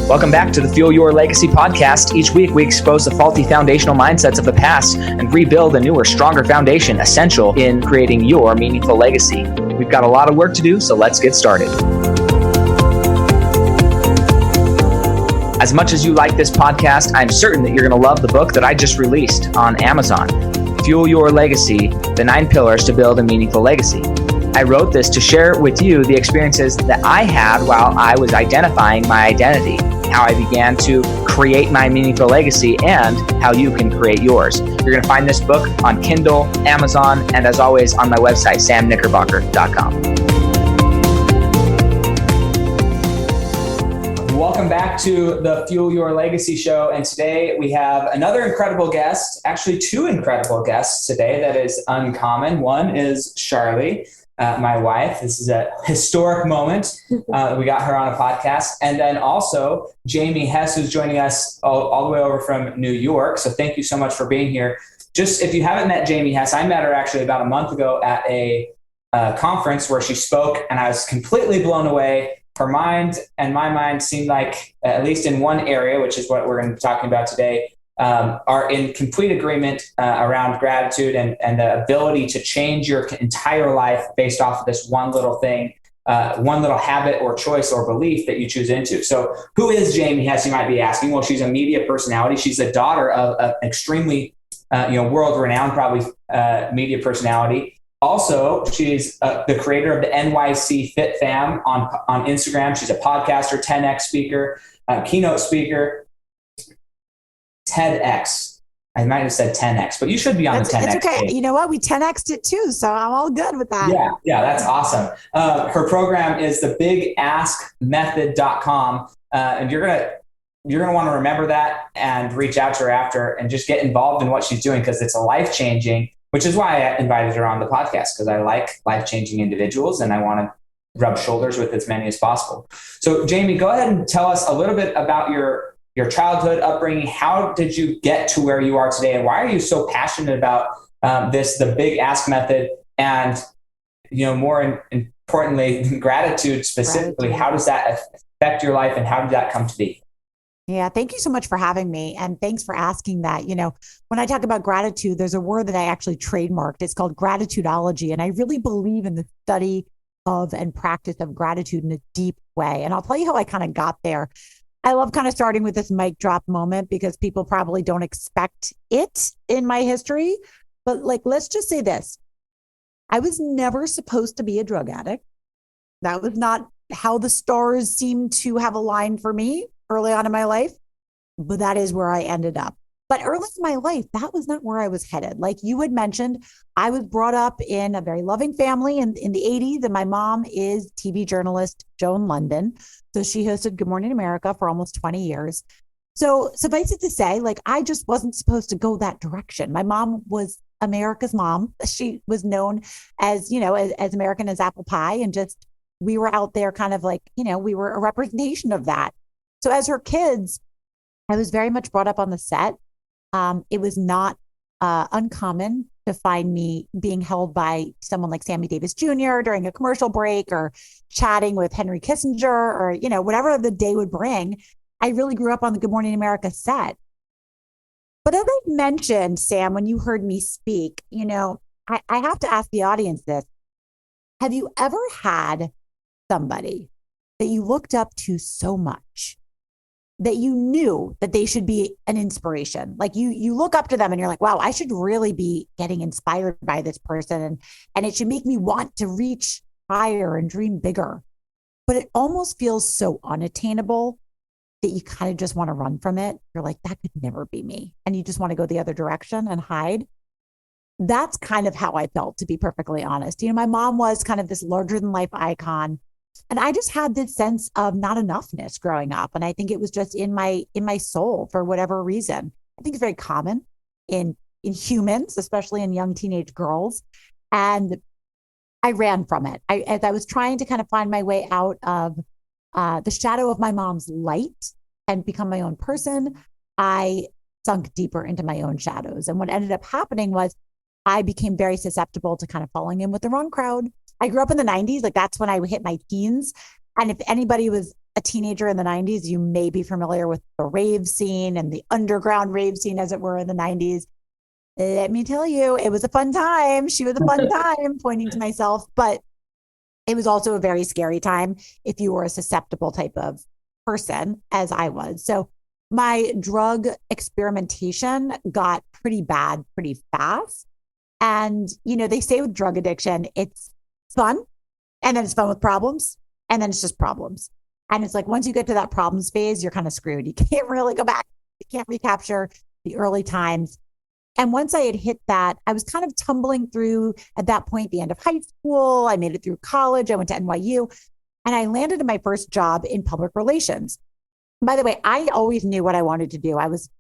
Welcome back to the Fuel Your Legacy podcast. Each week, we expose the faulty foundational mindsets of the past and rebuild a newer, stronger foundation essential in creating your meaningful legacy. We've got a lot of work to do, so let's get started. As much as you like this podcast, I'm certain that you're going to love the book that I just released on Amazon, Fuel Your Legacy, The 9 Pillars to Build a Meaningful Legacy. I wrote this to share with you the experiences that I had while I was identifying my identity, how I began to create my meaningful legacy, and how you can create yours. You're going to find this book on Kindle, Amazon, and as always on my website, samknickerbocker.com. Welcome back to the Fuel Your Legacy show. And today we have another incredible guest, actually 2 incredible guests today that is uncommon. One is Charlie, my wife. This is a historic moment. We got her on a podcast. And then also Jamie Hess, who's joining us all the way over from New York. So thank you so much for being here. Just if you haven't met Jamie Hess, I met her actually about a month ago at a conference where she spoke, and I was completely blown away. Her mind and my mind seemed like, at least in one area, which is what we're going to be talking about today, are in complete agreement around gratitude and the ability to change your entire life based off of this one little thing, one little habit or choice or belief that you choose into. So who is Jamie Hess, you might be asking? Well, she's a media personality. She's the daughter of an extremely world-renowned, probably media personality. Also, she's the creator of the NYC Fit Fam on Instagram. She's a podcaster, 10X speaker, keynote speaker, TEDx. I might have said 10X, but you should be on the 10X. It's okay. page. You know what? We 10X'd it too, so I'm all good with that. Yeah, that's awesome. Her program is the bigaskmethod.com, and you're gonna want to remember that and reach out to her after and just get involved in what she's doing, because it's a life-changing. Which is why I invited her on the podcast, because I like life-changing individuals and I want to rub shoulders with as many as possible. So Jamie, go ahead and tell us a little bit about your childhood upbringing. How did you get to where you are today? And why are you so passionate about the Big Ask Method? And, more importantly, gratitude specifically. How does that affect your life and how did that come to be? Yeah, thank you so much for having me. And thanks for asking that. When I talk about gratitude, there's a word that I actually trademarked. It's called Gratitudology. And I really believe in the study of and practice of gratitude in a deep way. And I'll tell you how I kind of got there. I love kind of starting with this mic drop moment because people probably don't expect it in my history. But let's just say this. I was never supposed to be a drug addict. That was not how the stars seemed to have aligned for me early on in my life, but that is where I ended up. But early in my life, that was not where I was headed. Like you had mentioned, I was brought up in a very loving family in the 80s, and my mom is TV journalist Joan London. So she hosted Good Morning America for almost 20 years. So suffice it to say, I just wasn't supposed to go that direction. My mom was America's mom. She was known as, as American as apple pie, and just, we were out there kind of we were a representation of that. So as her kids, I was very much brought up on the set. It was not uncommon to find me being held by someone like Sammy Davis Jr. during a commercial break, or chatting with Henry Kissinger, or, whatever the day would bring. I really grew up on the Good Morning America set. But as I mentioned, Sam, when you heard me speak, I have to ask the audience this. Have you ever had somebody that you looked up to so much that you knew that they should be an inspiration? You look up to them and you're like, wow, I should really be getting inspired by this person. And it should make me want to reach higher and dream bigger. But it almost feels so unattainable that you kind of just want to run from it. You're like, that could never be me. And you just want to go the other direction and hide. That's kind of how I felt, to be perfectly honest. My mom was kind of this larger than life icon. And I just had this sense of not enoughness growing up. And I think it was just in my soul for whatever reason. I think it's very common in humans, especially in young teenage girls. And I ran from it. As I was trying to kind of find my way out of the shadow of my mom's light and become my own person, I sunk deeper into my own shadows. And what ended up happening was I became very susceptible to kind of falling in with the wrong crowd. I grew up in the 90s. That's when I hit my teens. And if anybody was a teenager in the 90s, you may be familiar with the rave scene and the underground rave scene, as it were, in the 90s. Let me tell you, it was a fun time. She was a fun time, pointing to myself, but it was also a very scary time if you were a susceptible type of person, as I was. So my drug experimentation got pretty bad pretty fast. And, they say with drug addiction, it's fun, and then it's fun with problems, and then it's just problems. And it's like, once you get to that problems phase, you're kind of screwed. You can't really go back. You can't recapture the early times. And once I had hit that, I was kind of tumbling through at that point, the end of high school. I made it through college. I went to NYU, and I landed in my first job in public relations. By the way, I always knew what I wanted to do. I was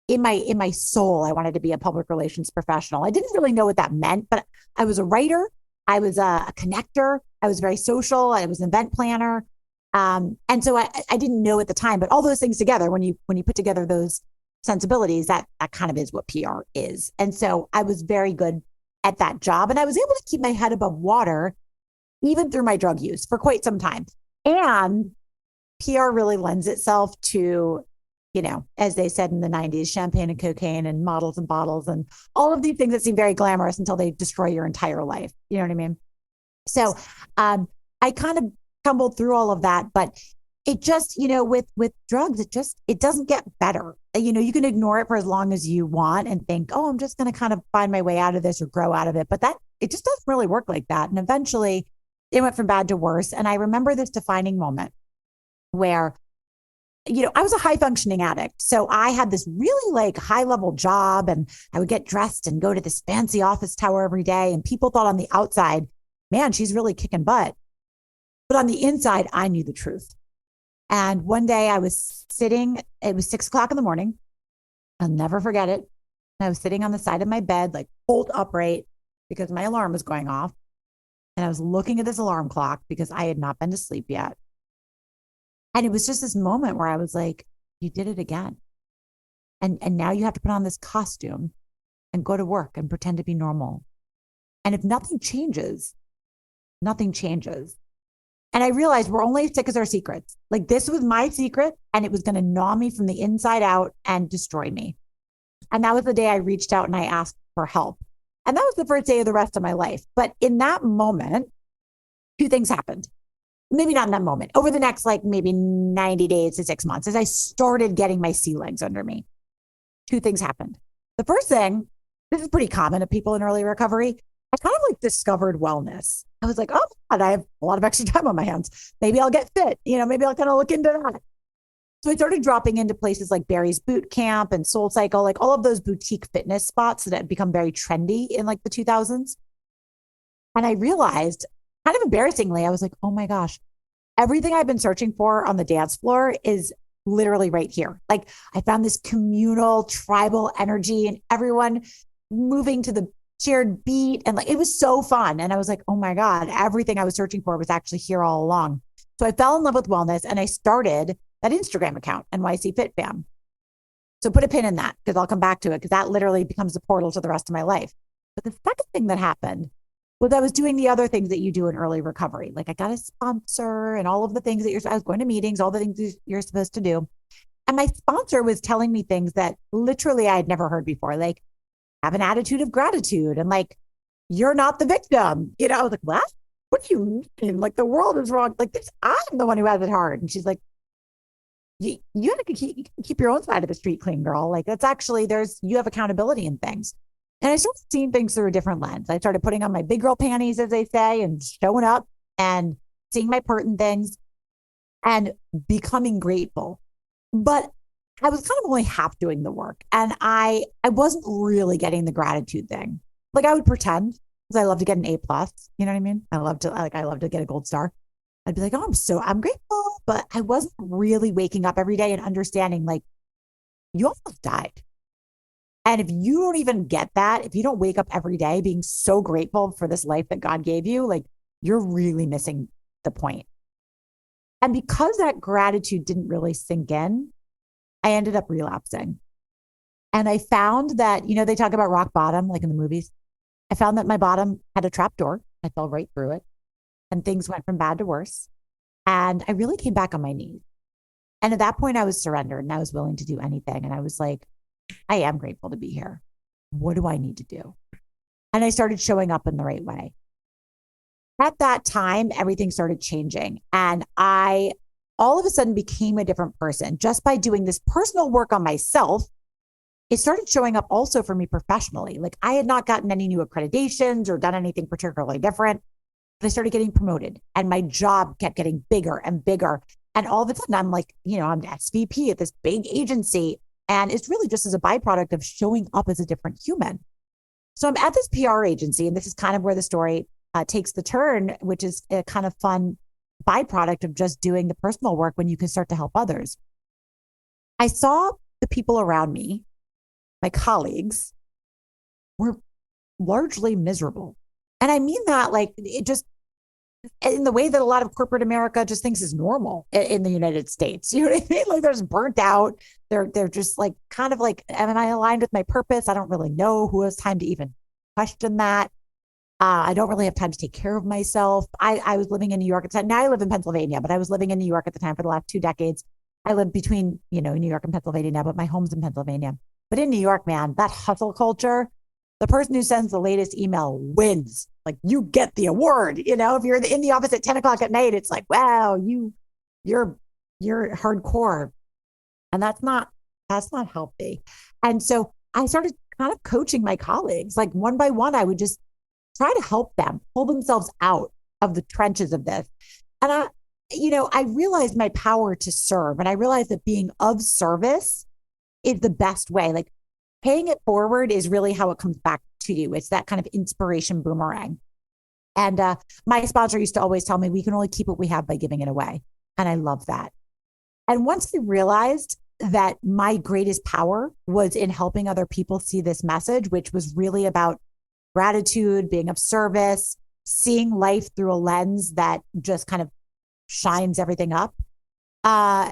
in my soul, I wanted to be a public relations professional. I didn't really know what that meant, but I was a writer. I was a connector. I was very social. I was an event planner. And so I didn't know at the time, but all those things together, when you put together those sensibilities, that kind of is what PR is. And so I was very good at that job, and I was able to keep my head above water even through my drug use for quite some time. And PR really lends itself to, as they said in the 90s, champagne and cocaine and models and bottles and all of these things that seem very glamorous until they destroy your entire life. You know what I mean? So I kind of tumbled through all of that, but it just, with drugs, it doesn't get better. You can ignore it for as long as you want and think, oh, I'm just going to kind of find my way out of this or grow out of it. But it just doesn't really work like that. And eventually it went from bad to worse. And I remember this defining moment where, I was a high functioning addict. So I had this really high level job, and I would get dressed and go to this fancy office tower every day. And people thought on the outside, man, she's really kicking butt. But on the inside, I knew the truth. And one day I was sitting, it was 6:00 in the morning. I'll never forget it. I was sitting on the side of my bed, bolt upright, because my alarm was going off. And I was looking at this alarm clock because I had not been to sleep yet. And it was just this moment where I was like, you did it again. And now you have to put on this costume and go to work and pretend to be normal. And if nothing changes, nothing changes. And I realized we're only as sick as our secrets. This was my secret, and it was going to gnaw me from the inside out and destroy me. And that was the day I reached out and I asked for help. And that was the first day of the rest of my life. But in that moment, two things happened. Maybe not in that moment. Over the next maybe 90 days to 6 months, as I started getting my sea legs under me, two things happened. The first thing, this is pretty common to people in early recovery, I kind of discovered wellness. I was like, oh, God, I have a lot of extra time on my hands. Maybe I'll get fit. Maybe I'll kind of look into that. So I started dropping into places like Barry's Boot Camp and Soul Cycle, all of those boutique fitness spots that had become very trendy in the 2000s. And I realized, kind of embarrassingly, I was like, oh my gosh, everything I've been searching for on the dance floor is literally right here. I found this communal, tribal energy and everyone moving to the shared beat. And it was so fun. And I was like, oh my God, everything I was searching for was actually here all along. So I fell in love with wellness, and I started that Instagram account, NYC Fit Fam. So put a pin in that, because I'll come back to it, because that literally becomes the portal to the rest of my life. But the second thing that happened was I was doing the other things that you do in early recovery. I got a sponsor and all of the things that I was going to meetings, all the things you're supposed to do. And my sponsor was telling me things that literally I had never heard before, have an attitude of gratitude and you're not the victim. I was like, what do you mean? The world is wrong. This, I'm the one who has it hard. And she's like, you have to keep your own side of the street clean, girl. That's actually, you have accountability in things. And I started seeing things through a different lens. I started putting on my big girl panties, as they say, and showing up and seeing my part in things and becoming grateful. But I was kind of only half doing the work. And I wasn't really getting the gratitude thing. I would pretend, because I love to get an A+. You know what I mean? I love to get a gold star. I'd be like, oh, I'm grateful. But I wasn't really waking up every day and understanding, you almost died. And if you don't even get that, if you don't wake up every day being so grateful for this life that God gave you, you're really missing the point. And because that gratitude didn't really sink in, I ended up relapsing. And I found that, they talk about rock bottom, in the movies. I found that my bottom had a trap door. I fell right through it, and things went from bad to worse. And I really came back on my knees. And at that point, I was surrendered and I was willing to do anything. And I was like, I am grateful to be here. What do I need to do? And I started showing up in the right way. At that time, everything started changing. And I all of a sudden became a different person just by doing this personal work on myself. It started showing up also for me professionally. Like I had not gotten any new accreditations or done anything particularly different, but I started getting promoted and my job kept getting bigger and bigger. And all of a sudden I'm like, I'm SVP at this big agency. And it's really just as a byproduct of showing up as a different human. So I'm at this PR agency, and this is kind of where the story takes the turn, which is a kind of fun byproduct of just doing the personal work when you can start to help others. I saw the people around me, my colleagues, were largely miserable. And I mean that like it just in the way that a lot of corporate America just thinks is normal in the United States. You know what I mean? Like they're just burnt out. They're just like kind of like, am I aligned with my purpose? I don't really know. Who has time to even question that? I don't really have time to take care of myself. I was living in New York at the time. Now I live in Pennsylvania, but I was living in New York at the time for the last 2 decades. I live between, New York and Pennsylvania now, but my home's in Pennsylvania. But in New York, man, that hustle culture, the person who sends the latest email wins. Like you get the award. If you're in the office at 10 o'clock at night, it's like, wow, you're hardcore. And that's not healthy. And so I started kind of coaching my colleagues, like one by one, I would just try to help them pull themselves out of the trenches of this. And I realized my power to serve. And I realized that being of service is the best way. Like paying it forward is really how it comes back to you. It's that kind of inspiration boomerang. And my sponsor used to always tell me, we can only keep what we have by giving it away. And I love that. And once I realized that my greatest power was in helping other people see this message, which was really about gratitude, being of service, seeing life through a lens that just kind of shines everything up. I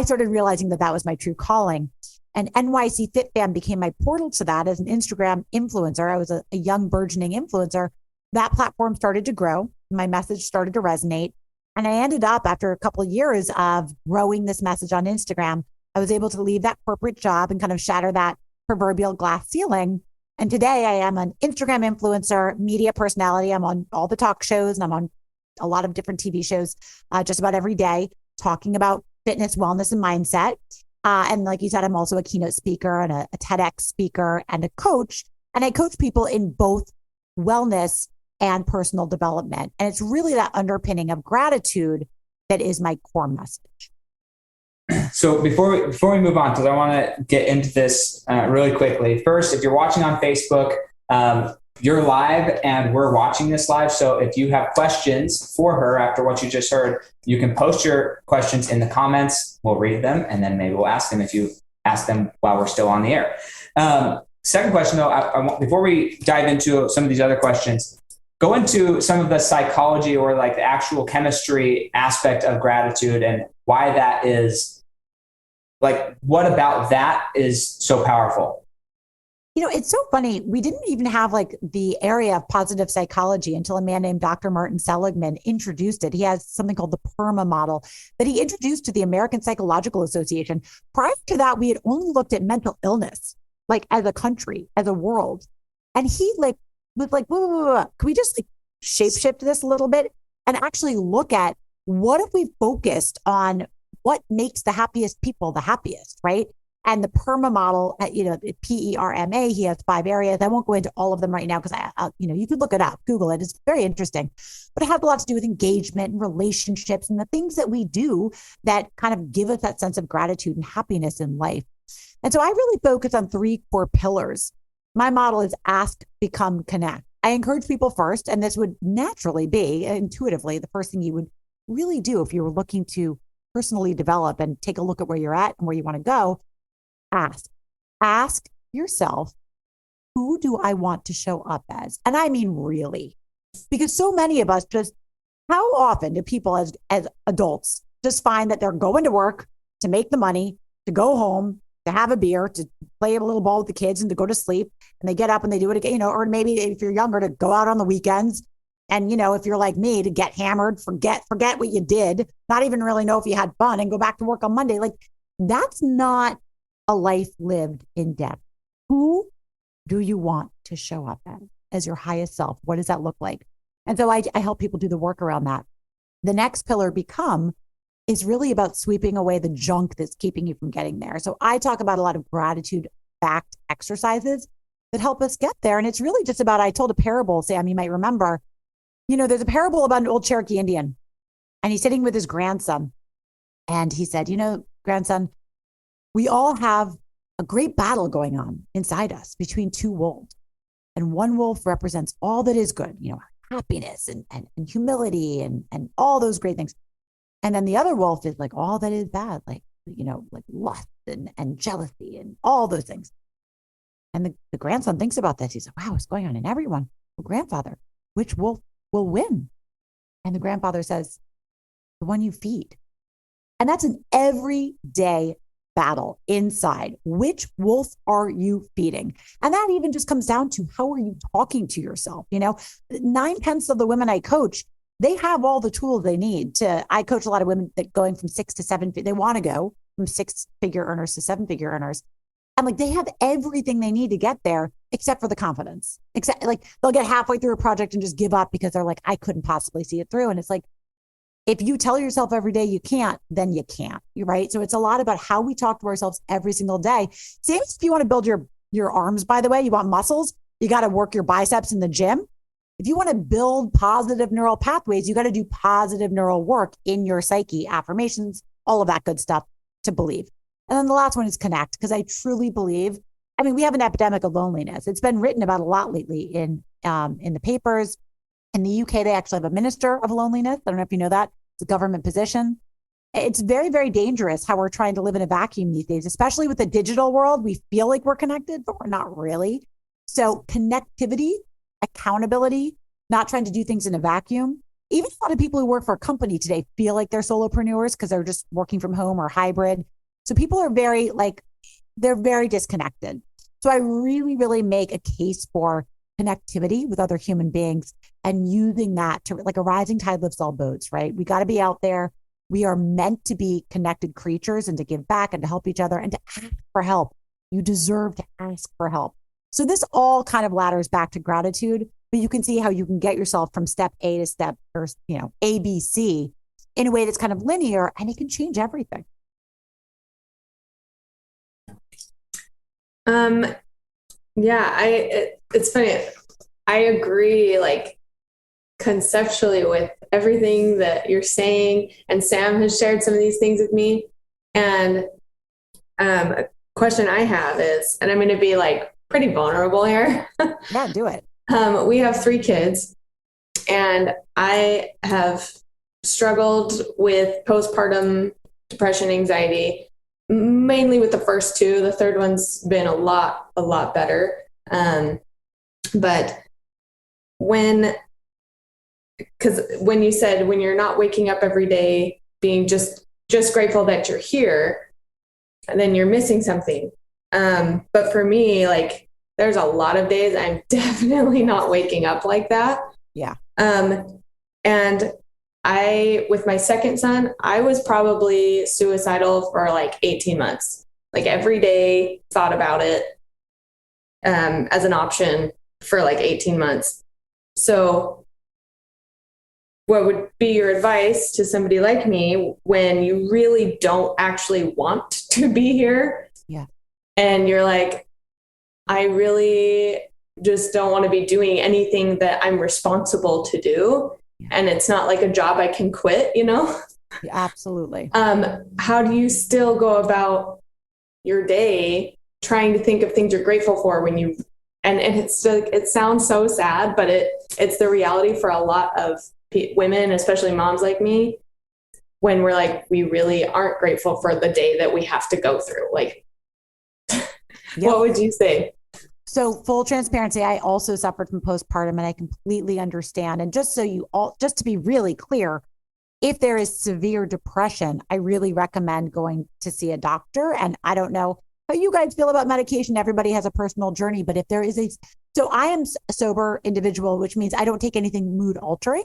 started realizing that was my true calling. And NYC Fit Fam became my portal to that as an Instagram influencer. I was a young burgeoning influencer. That platform started to grow. My message started to resonate. And I ended up, after a couple of years of growing this message on Instagram, I was able to leave that corporate job and kind of shatter that proverbial glass ceiling. And today I am an Instagram influencer, media personality. I'm on all the talk shows and I'm on a lot of different TV shows just about every day talking about fitness, wellness, and mindset. And like you said, I'm also a keynote speaker and a TEDx speaker and a coach. And I coach people in both wellness and personal development. And it's really that underpinning of gratitude that is my core message. So before we move on, because I want to get into this really quickly. First, if you're watching on Facebook, you're live and we're watching this live. So if you have questions for her after what you just heard, you can post your questions in the comments. We'll read them and then maybe we'll ask them if you ask them while we're still on the air. Second question, though, I want, before we dive into some of these other questions, go into some of the psychology or like the actual chemistry aspect of gratitude and why that is. Like, what about that is so powerful? It's so funny. We didn't even have like the area of positive psychology until a man named Dr. Martin Seligman introduced it. He has something called the PERMA model that he introduced to the American Psychological Association. Prior to that, we had only looked at mental illness, like as a country, as a world. And he was like, whoa, whoa, whoa. Can we just like shapeshift this a little bit and actually look at what if we focused on what makes the happiest people the happiest, right? And the PERMA model, PERMA, he has 5 areas. I won't go into all of them right now because you could look it up, Google it. It's very interesting, but it has a lot to do with engagement and relationships and the things that we do that kind of give us that sense of gratitude and happiness in life. And so I really focus on 3 core pillars. My model is ask, become, connect. I encourage people first, and this would naturally be intuitively the first thing you would really do if you were looking to personally develop and take a look at where you're at and where you want to go. Ask yourself, who do I want to show up as? And I mean, really, because so many of us how often do people as adults just find that they're going to work to make the money, to go home, to have a beer, to play a little ball with the kids and to go to sleep. And they get up and they do it again, or maybe if you're younger, to go out on the weekends And, if you're like me, to get hammered, forget what you did, not even really know if you had fun and go back to work on Monday. Like, that's not a life lived in depth. Who do you want to show up as your highest self? What does that look like? And so I help people do the work around that. The next pillar, become, is really about sweeping away the junk that's keeping you from getting there. So I talk about a lot of gratitude backed exercises that help us get there. And it's really just about, I told a parable, Sam, you might remember, there's a parable about an old Cherokee Indian, and he's sitting with his grandson. And he said, grandson, we all have a great battle going on inside us between two wolves. And one wolf represents all that is good, happiness and humility and all those great things. And then the other wolf is like all that is bad, like lust and jealousy and all those things. And the grandson thinks about this. He's like, wow, what's going on in everyone? Well, grandfather, which wolf will win? And the grandfather says, the one you feed. And that's an everyday battle inside. Which wolf are you feeding? And that even just comes down to, how are you talking to yourself? 9/10 of the women I coach, they have all the tools they need I coach a lot of women that going from 6 to 7, they want to go from 6-figure earners to 7-figure earners. And like, they have everything they need to get there, except for the confidence. Except like, they'll get halfway through a project and just give up because they're like, I couldn't possibly see it through. And it's like, if you tell yourself every day you can't, then you can't. You're right. So it's a lot about how we talk to ourselves every single day. Same as if you want to build your arms, by the way, you want muscles, you got to work your biceps in the gym. If you want to build positive neural pathways, you got to do positive neural work in your psyche, affirmations, all of that good stuff to believe. And then the last one is connect, because I truly believe, we have an epidemic of loneliness. It's been written about a lot lately in the papers. In the UK, they actually have a minister of loneliness. I don't know if you know that. It's a government position. It's very, very dangerous how we're trying to live in a vacuum these days, especially with the digital world. We feel like we're connected, but we're not really. So connectivity, accountability, not trying to do things in a vacuum. Even a lot of people who work for a company today feel like they're solopreneurs because they're just working from home or hybrid. So people are they're very disconnected. So I really, really make a case for connectivity with other human beings and using that to, like, a rising tide lifts all boats, right? We got to be out there. We are meant to be connected creatures and to give back and to help each other and to ask for help. You deserve to ask for help. So this all kind of ladders back to gratitude, but you can see how you can get yourself from step A to step, or, A, B, C in a way that's kind of linear, and it can change everything. It's funny. I agree, like, conceptually with everything that you're saying, and Sam has shared some of these things with me. And a question I have is, and I'm going to be like pretty vulnerable here. Yeah, do it. We have 3 kids, and I have struggled with postpartum depression, anxiety, mainly with the first 2. The third one's been a lot better. But because when you said, when you're not waking up every day being just grateful that you're here, and then you're missing something. But for me, like, there's a lot of days I'm definitely not waking up like that. Yeah. And with my second son, I was probably suicidal for like 18 months. Like, every day thought about it as an option for like 18 months. So what would be your advice to somebody like me when you really don't actually want to be here? Yeah. And you're like, I really just don't want to be doing anything that I'm responsible to do. Yeah. And it's not like a job I can quit, Yeah, absolutely. How do you still go about your day trying to think of things you're grateful for when you, and it's, it sounds so sad, but it's the reality for a lot of women, especially moms like me, when we're like, we really aren't grateful for the day that we have to go through. Like, yep. What would you say? So, full transparency, I also suffered from postpartum, and I completely understand. And just to be really clear, if there is severe depression, I really recommend going to see a doctor. And I don't know how you guys feel about medication. Everybody has a personal journey, but if there is a So I am a sober individual, which means I don't take anything mood altering,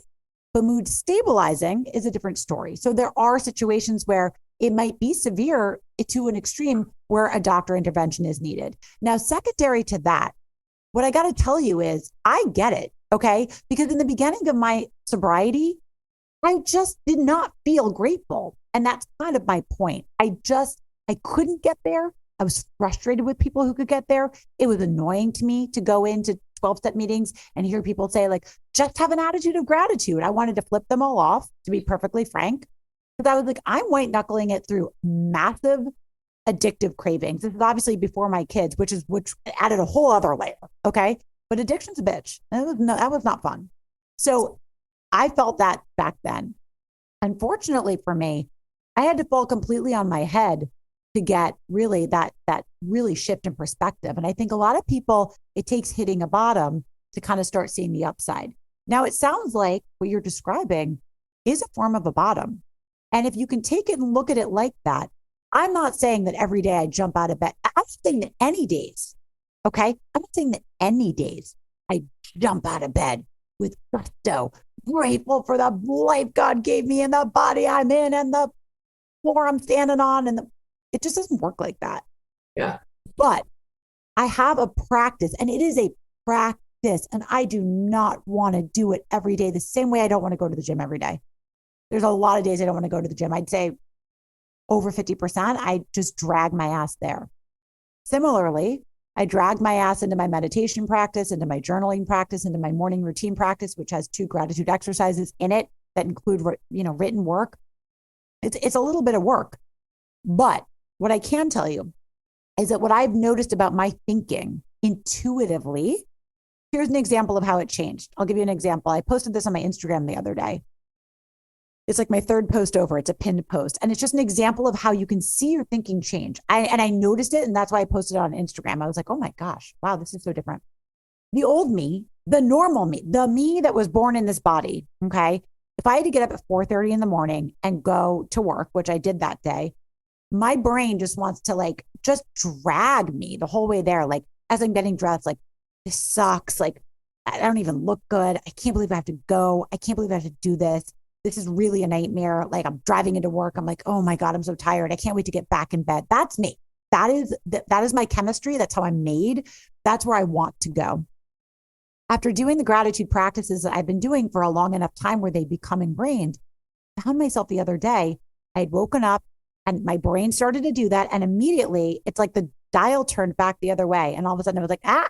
but mood stabilizing is a different story. So there are situations where it might be severe to an extreme where a doctor intervention is needed. Now, secondary to that, what I got to tell you is I get it. Okay. Because in the beginning of my sobriety, I just did not feel grateful. And that's kind of my point. I couldn't get there. I was frustrated with people who could get there. It was annoying to me to go into 12-step meetings and hear people say, like, just have an attitude of gratitude. I wanted to flip them all off, to be perfectly frank. Because I was like, I'm white knuckling it through massive addictive cravings. This is obviously before my kids, which added a whole other layer. Okay. But addiction's a bitch. That was not fun. So I felt that back then. Unfortunately for me, I had to fall completely on my head to get really that really shift in perspective. And I think a lot of people, it takes hitting a bottom to kind of start seeing the upside. Now, it sounds like what you're describing is a form of a bottom. And if you can take it and look at it like that, I'm not saying that every day I jump out of bed. I'm saying that any days, okay? I'm not saying that any days I jump out of bed with gusto, grateful for the life God gave me and the body I'm in and the floor I'm standing on. And it just doesn't work like that. Yeah. But I have a practice, and it is a practice, and I do not want to do it every day the same way I don't want to go to the gym every day. There's a lot of days I don't want to go to the gym. I'd say over 50%, I just drag my ass there. Similarly, I drag my ass into my meditation practice, into my journaling practice, into my morning routine practice, which has 2 gratitude exercises in it that include, written work. It's a little bit of work. But what I can tell you is that what I've noticed about my thinking intuitively, here's an example of how it changed. I'll give you an example. I posted this on my Instagram the other day. It's like my 3rd post over. It's a pinned post. And it's just an example of how you can see your thinking change. I noticed it. And that's why I posted it on Instagram. I was like, oh my gosh, wow, this is so different. The old me, the normal me, the me that was born in this body. Okay. If I had to get up at 4:30 in the morning and go to work, which I did that day, my brain just wants to just drag me the whole way there. Like as I'm getting dressed, like this sucks. Like I don't even look good. I can't believe I have to go. I can't believe I have to do this. This is really a nightmare. Like I'm driving into work. I'm like, oh my God, I'm so tired. I can't wait to get back in bed. That's me. That is my chemistry. That's how I'm made. That's where I want to go. After doing the gratitude practices that I've been doing for a long enough time where they become ingrained, I found myself the other day, I had woken up and my brain started to do that. And immediately it's like the dial turned back the other way. And all of a sudden I was like,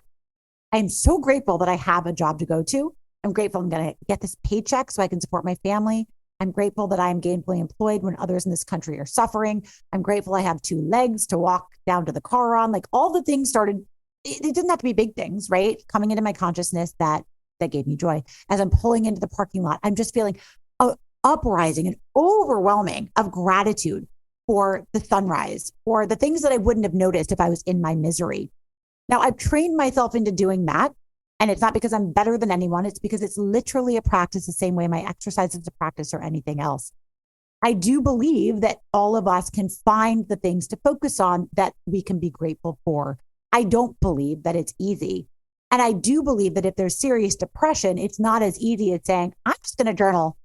I'm so grateful that I have a job to go to. I'm grateful I'm going to get this paycheck so I can support my family. I'm grateful that I'm gainfully employed when others in this country are suffering. I'm grateful I have 2 legs to walk down to the car on. Like all the things started, it didn't have to be big things, right? Coming into my consciousness that gave me joy. As I'm pulling into the parking lot, I'm just feeling uprising and overwhelming of gratitude for the sunrise, for the things that I wouldn't have noticed if I was in my misery. Now I've trained myself into doing that. And it's not because I'm better than anyone. It's because it's literally a practice the same way my exercise is a practice or anything else. I do believe that all of us can find the things to focus on that we can be grateful for. I don't believe that it's easy. And I do believe that if there's serious depression, it's not as easy as saying, I'm just going to journal.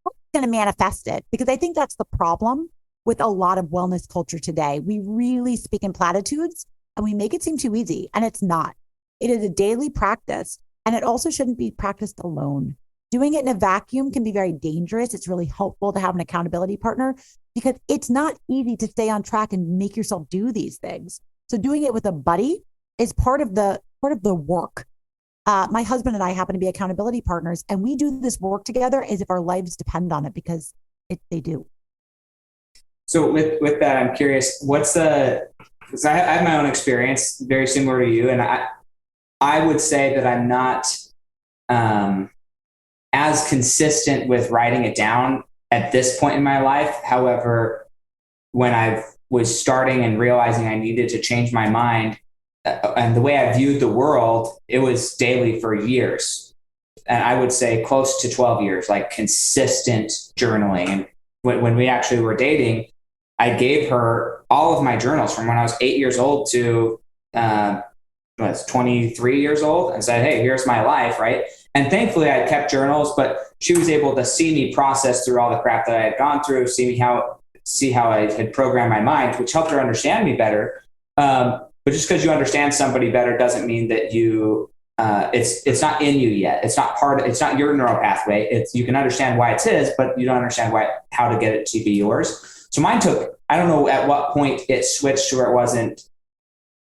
I'm going to manifest it. Because I think that's the problem with a lot of wellness culture today. We really speak in platitudes and we make it seem too easy. And it's not. It is a daily practice, and it also shouldn't be practiced alone. Doing it in a vacuum can be very dangerous. It's really helpful to have an accountability partner because it's not easy to stay on track and make yourself do these things. So doing it with a buddy is part of the work. My husband and I happen to be accountability partners, and we do this work together as if our lives depend on it because they do. So with that, I'm curious, because I have my own experience, very similar to you, and I would say that I'm not as consistent with writing it down at this point in my life. However, when I was starting and realizing I needed to change my mind and the way I viewed the world, it was daily for years. And I would say close to 12 years, like consistent journaling. And when we actually were dating, I gave her all of my journals from when I was 8 years old to was 23 years old and said, hey, here's my life, right? And thankfully I kept journals, but she was able to see me process through all the crap that I had gone through, see how I had programmed my mind, which helped her understand me better. But just because you understand somebody better doesn't mean that it's not in you yet. It's not your neural pathway. You can understand why it's his, but you don't understand how to get it to be yours. So mine I don't know at what point it switched to where it wasn't,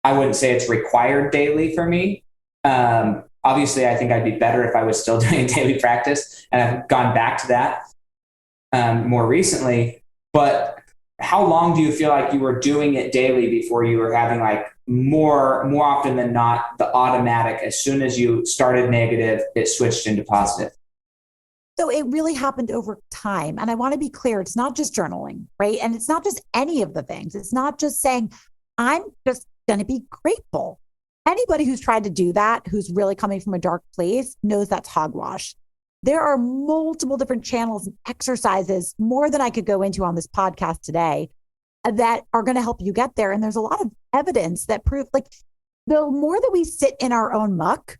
I wouldn't say it's required daily for me. Obviously I think I'd be better if I was still doing daily practice, and I've gone back to that more recently. But how long do you feel like you were doing it daily before you were having like more often than not, the automatic, as soon as you started negative, it switched into positive? So it really happened over time. And I want to be clear, it's not just journaling, right? And it's not just any of the things. It's not just saying, I'm just going to be grateful. Anybody who's tried to do that, who's really coming from a dark place, knows that's hogwash. There are multiple different channels and exercises, more than I could go into on this podcast today, that are going to help you get there. And there's a lot of evidence that prove, like, the more that we sit in our own muck,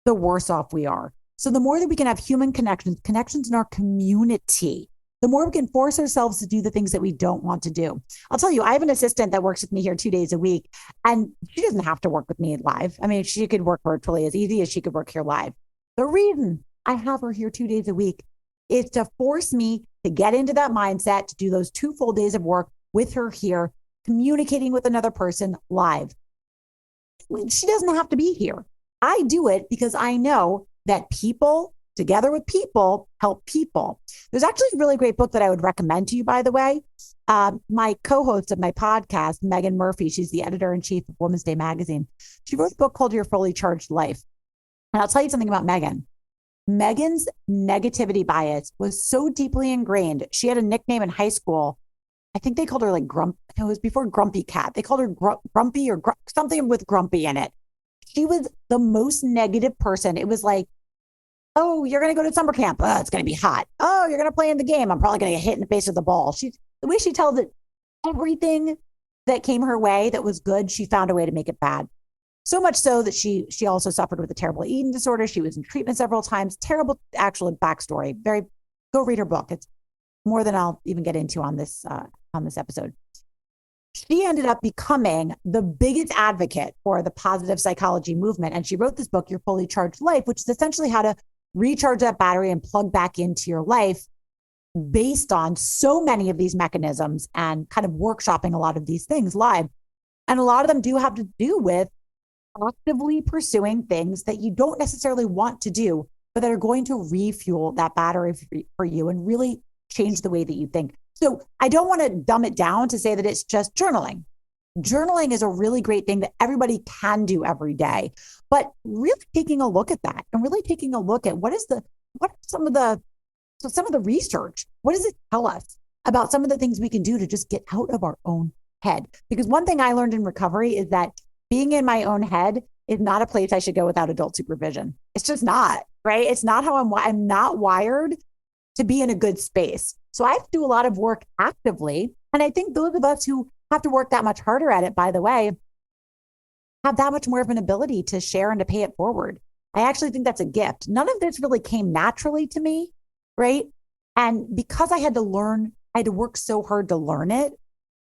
the worse off we are. So the more that we can have human connections in our community, the more we can force ourselves to do the things that we don't want to do. I'll tell you, I have an assistant that works with me here 2 days a week, and she doesn't have to work with me live. I mean, she could work virtually as easy as she could work here live. The reason I have her here 2 days a week is to force me to get into that mindset, to do those 2 full days of work with her here, communicating with another person live. She doesn't have to be here. I do it because I know that people together with people help people. There's actually a really great book that I would recommend to you, by the way. My co-host of my podcast, Megan Murphy, she's the editor-in-chief of Women's Day magazine. She wrote a book called Your Fully Charged Life. And I'll tell you something about Megan. Megan's negativity bias was so deeply ingrained. She had a nickname in high school. I think they called her like Grump. It was before Grumpy Cat. They called her Grumpy or something with Grumpy in it. She was the most negative person. It was like, oh, you're going to go to summer camp. Oh, it's going to be hot. Oh, you're going to play in the game. I'm probably going to get hit in the face with the ball. The way she tells it, everything that came her way that was good, she found a way to make it bad. So much so that she also suffered with a terrible eating disorder. She was in treatment several times. Terrible actual backstory. Go read her book. It's more than I'll even get into on this episode. She ended up becoming the biggest advocate for the positive psychology movement. And she wrote this book, Your Fully Charged Life, which is essentially how to recharge that battery and plug back into your life based on so many of these mechanisms, and kind of workshopping a lot of these things live. And a lot of them do have to do with actively pursuing things that you don't necessarily want to do, but that are going to refuel that battery for you and really change the way that you think. So I don't want to dumb it down to say that it's just journaling. Journaling is a really great thing that everybody can do every day, but really taking a look at that and really taking a look at what are some of the research, what does it tell us about some of the things we can do to just get out of our own head? Because one thing I learned in recovery is that being in my own head is not a place I should go without adult supervision. It's just not, right? It's not how I'm not wired to be in a good space. So I have to do a lot of work actively. And I think those of us who have to work that much harder at it, by the way, have that much more of an ability to share and to pay it forward. I actually think that's a gift. None of this really came naturally to me, right? And because I had to work so hard to learn it,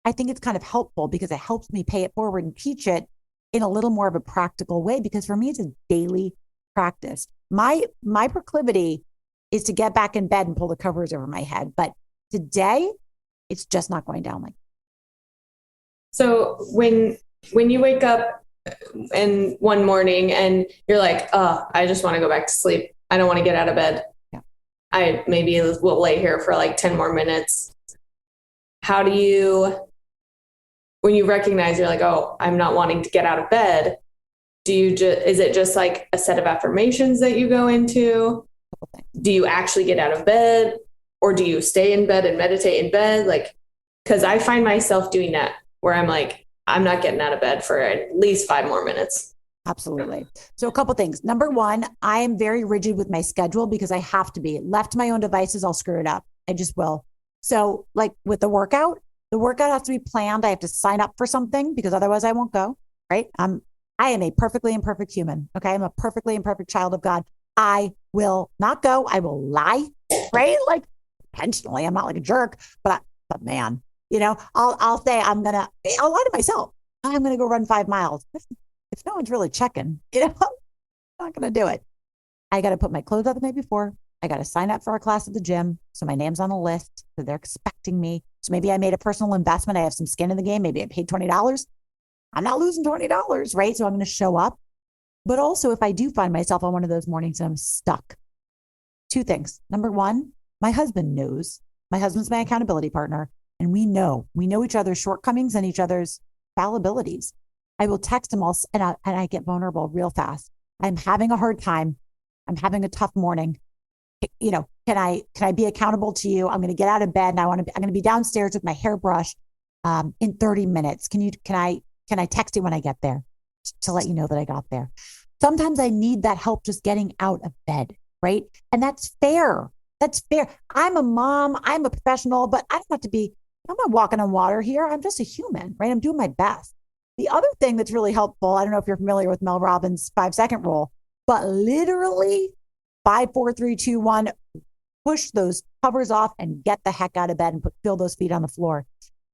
I think it's kind of helpful because it helps me pay it forward and teach it in a little more of a practical way, because for me, it's a daily practice. My proclivity is to get back in bed and pull the covers over my head. But today, it's just not going down like that. So when you wake up in one morning and you're like, oh, I just want to go back to sleep. I don't want to get out of bed. Yeah. I maybe will lay here for like 10 more minutes. How do you, when you recognize you're like, oh, I'm not wanting to get out of bed, is it just like a set of affirmations that you go into? Do you actually get out of bed, or do you stay in bed and meditate in bed? Like, because I find myself doing that where I'm like, I'm not getting out of bed for at least 5 more minutes. Absolutely. So a couple things. Number one, I am very rigid with my schedule because I have to be. Left to my own devices, I'll screw it up. I just will. So like with the workout has to be planned. I have to sign up for something because otherwise I won't go, right? I I am a perfectly imperfect human. Okay. I'm a perfectly imperfect child of God. I will not go. I will lie, right? Like intentionally. I'm not like a jerk, but man, I'll say I'll lie to myself. I'm going to go run 5 miles. If no one's really checking, I'm not going to do it. I got to put my clothes out the night before. I got to sign up for a class at the gym. So my name's on the list. So they're expecting me. So maybe I made a personal investment. I have some skin in the game. Maybe I paid $20. I'm not losing $20, right? So I'm going to show up. But also, if I do find myself on one of those mornings and I'm stuck, two things. Number one, my husband knows. My husband's my accountability partner, and we know each other's shortcomings and each other's fallibilities. I will text him and I get vulnerable real fast. I'm having a hard time. I'm having a tough morning. Can I be accountable to you? I'm going to get out of bed and I'm going to be downstairs with my hairbrush in 30 minutes. Can I text you when I get there to let you know that I got there? Sometimes I need that help just getting out of bed, right? And that's fair. That's fair. I'm a mom. I'm a professional, but I'm not walking on water here. I'm just a human, right? I'm doing my best. The other thing that's really helpful, I don't know if you're familiar with Mel Robbins' 5-second rule, but literally 5, 4, 3, 2, 1, push those covers off and get the heck out of bed and feel those feet on the floor.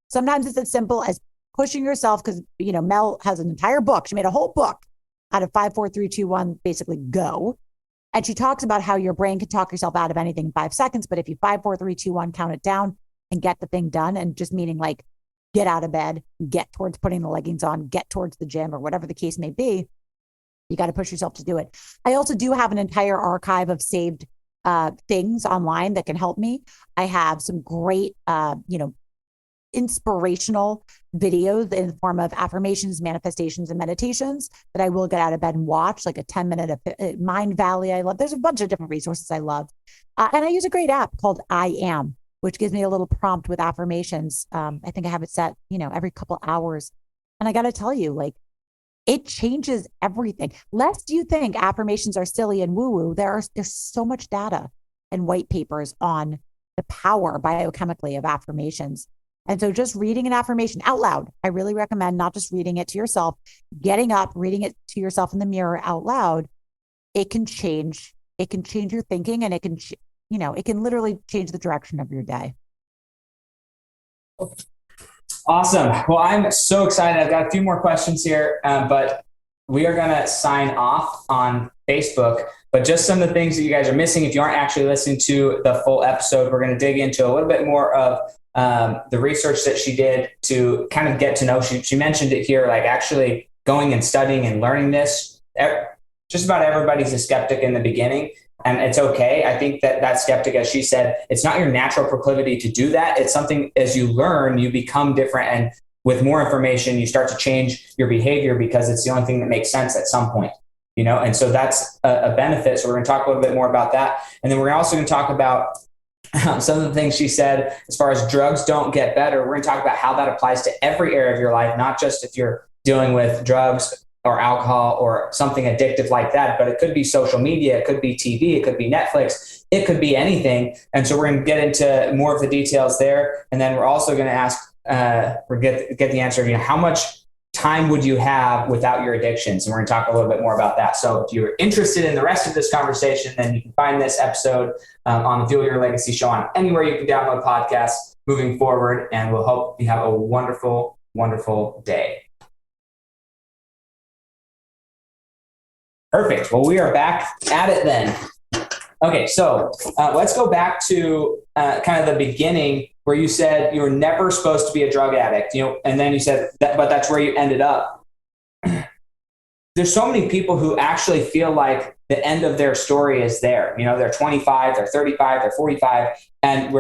Sometimes it's as simple as pushing yourself because, Mel has an entire book. She made a whole book out of 5, 4, 3, 2, 1, basically go. And she talks about how your brain can talk yourself out of anything in 5 seconds. But if you 5, 4, 3, 2, 1, count it down and get the thing done, and just meaning like get out of bed, get towards putting the leggings on, get towards the gym or whatever the case may be, you got to push yourself to do it. I also do have an entire archive of saved things online that can help me. I have some great, inspirational videos in the form of affirmations, manifestations, and meditations that I will get out of bed and watch, like a 10-minute Mind Valley. I love. There's a bunch of different resources I love. And I use a great app called I Am, which gives me a little prompt with affirmations. I think I have it set, every couple hours. And I got to tell you, like, it changes everything. Lest you think affirmations are silly and woo-woo, there's so much data and white papers on the power biochemically of affirmations. And so just reading an affirmation out loud, I really recommend not just reading it to yourself, getting up, reading it to yourself in the mirror out loud. It can change your thinking, and it can literally change the direction of your day. Awesome. Well, I'm so excited. I've got a few more questions here, but we are going to sign off on Facebook. But just some of the things that you guys are missing, if you aren't actually listening to the full episode, we're going to dig into a little bit more of the research that she did to kind of get to know. She mentioned it here, like actually going and studying and learning this. Just about everybody's a skeptic in the beginning, and it's okay. I think that skeptic, as she said, it's not your natural proclivity to do that. It's something as you learn, you become different. And with more information, you start to change your behavior because it's the only thing that makes sense at some point, and so that's a benefit. So we're going to talk a little bit more about that. And then we're also going to talk about some of the things she said as far as drugs don't get better. We're going to talk about how that applies to every area of your life, not just if you're dealing with drugs or alcohol or something addictive like that, but it could be social media, it could be TV, it could be Netflix, it could be anything. And so we're going to get into more of the details there. And then we're also going to ask, get the answer of, how much time would you have without your addictions? And we're going to talk a little bit more about that. So if you're interested in the rest of this conversation, then you can find this episode on the Fuel Your Legacy show on anywhere you can download podcasts moving forward. And we'll hope you have a wonderful, wonderful day. Perfect. Well, we are back at it then. Okay, so let's go back to kind of the beginning where you said you were never supposed to be a drug addict, and then you said but that's where you ended up. There's so many people who actually feel like the end of their story is there. They're 25, they're 35, they're 45, and